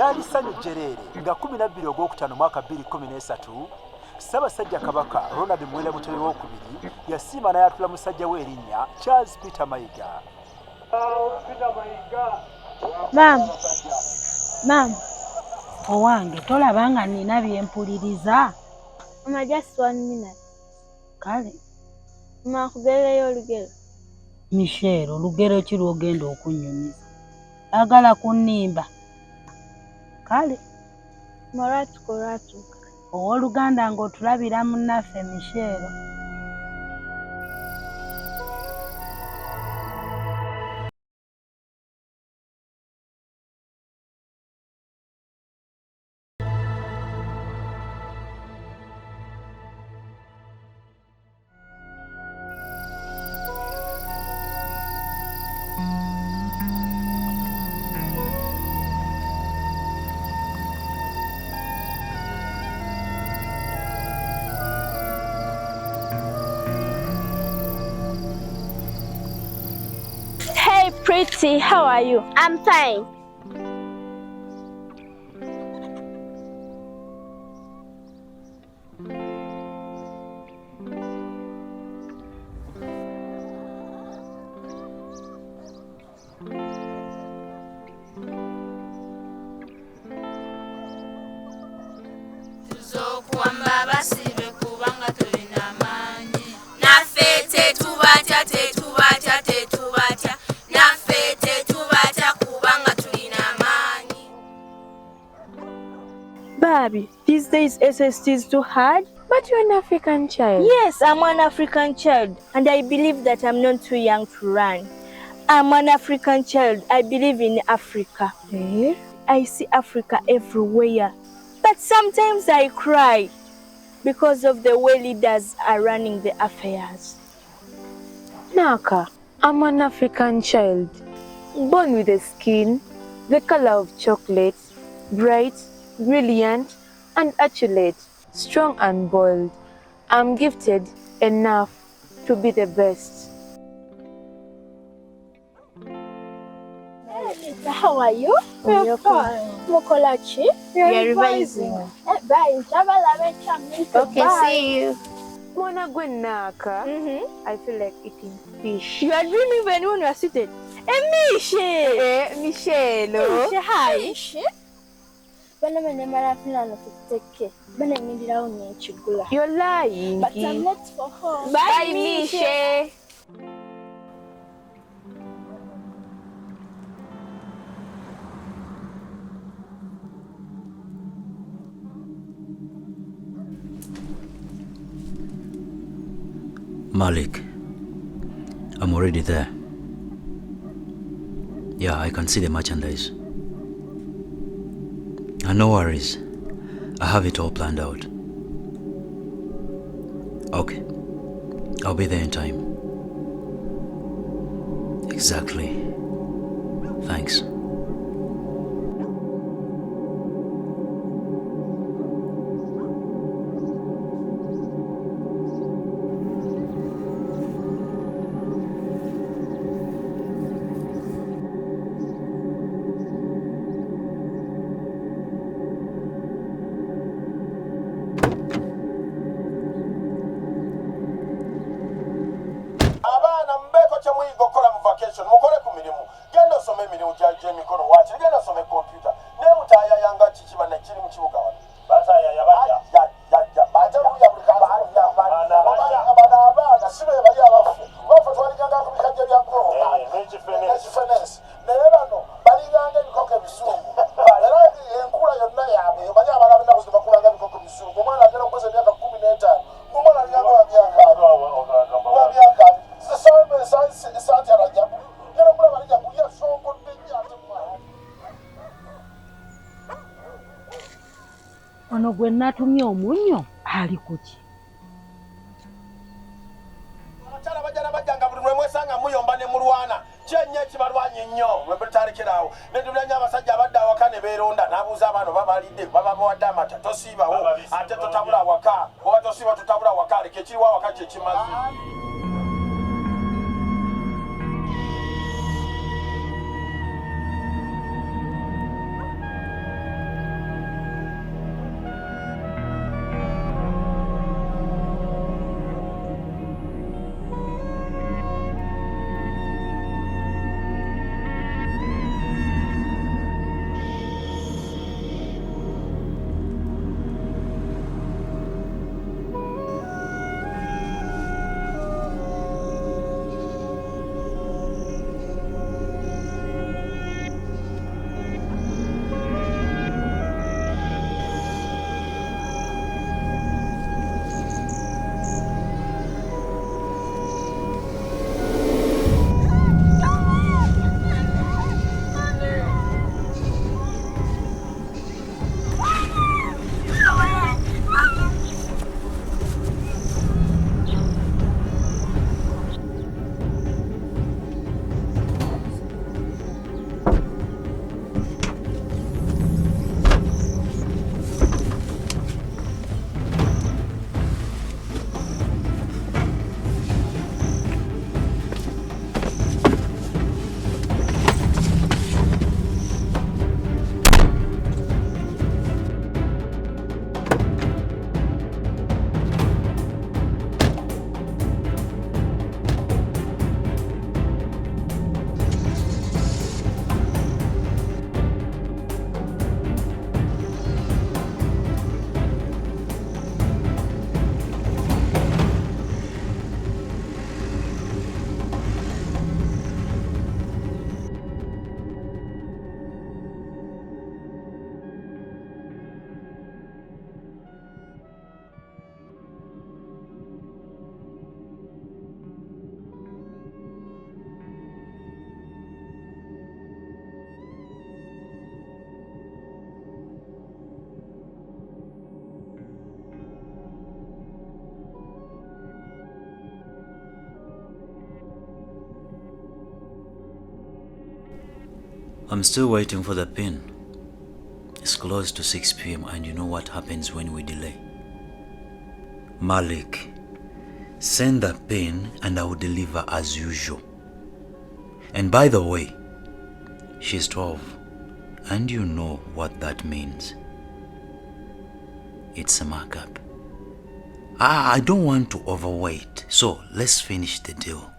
lyali ssanyu jjereere nga 12 Ogwokutaano mwaka 2013 Ssaabasajja Kabaka Ronald Muwenda Mutebi II yasiima n'ayatula musajja we erinnya Charles Peter Mayiga. Maam, owange tolaba nga nina bye mpuliriza? Mama, just 1 minute. Kale. Mama, kugereyo olugero. Michelle, olugero ki lw'ogenda okunnyumiza? Agala kunnimba. Kale. Olwatuuka. Owooluganda ng'otulabira munnaffe Michelle. Hey, pretty, how are you? I'm fine. Baby, these days SST is too hard. But you're an African child. Yes, I'm an African child, and I believe that I'm not too young to run. I'm an African child. I believe in Africa. Eh? I see Africa everywhere. But sometimes I cry because of the way leaders are running the affairs. Naka, I'm an African child, born with a skin the color of chocolate, bright, brilliant, and articulate, strong and bold. I'm gifted enough to be the best. How are you? We're fine. Mokolachi? We're revising. Bye. Okay, see you. Mona Gwenaka, I feel like eating fish. You are dreaming when you are seated. Michelle! Michelle. Hi. You're lying. But I'm late for home. Bye, Michelle. Malik, I'm already there. Yeah, I can see the merchandise. And no worries, I have it all planned out. Okay, I'll be there in time. Exactly. Thanks. Ono gwe natumye omunyo ali kuki? Abakyala bajjana bajjanga buli lwe mwesanga muyomba ne mulwana kyenye kibalwanye nnyo lwe bulitarekerawo nedulanya abasajja abadde awaka ne beeronda n'abuuza abaana babalidde baba bawadde amata tosiibawo ate totabula awaka oba tosiiba totabula awaka leka ekiriwo awaka kye kimaze. I'm still waiting for the pin. It's close to 6 p.m. and you know what happens when we delay. Malik, send the pin and I will deliver as usual. And by the way, she's 12 and you know what that means. It's a markup. I don't want to overweight, so let's finish the deal.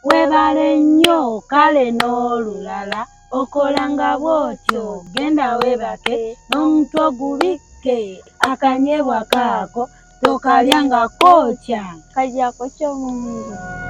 Webale nnyo kale n'olulala okolanga bw'otyo genda weebake n'omutwe gubikke akanyebwa kaako tokalyanga kookya Kalyako ky'omumiro.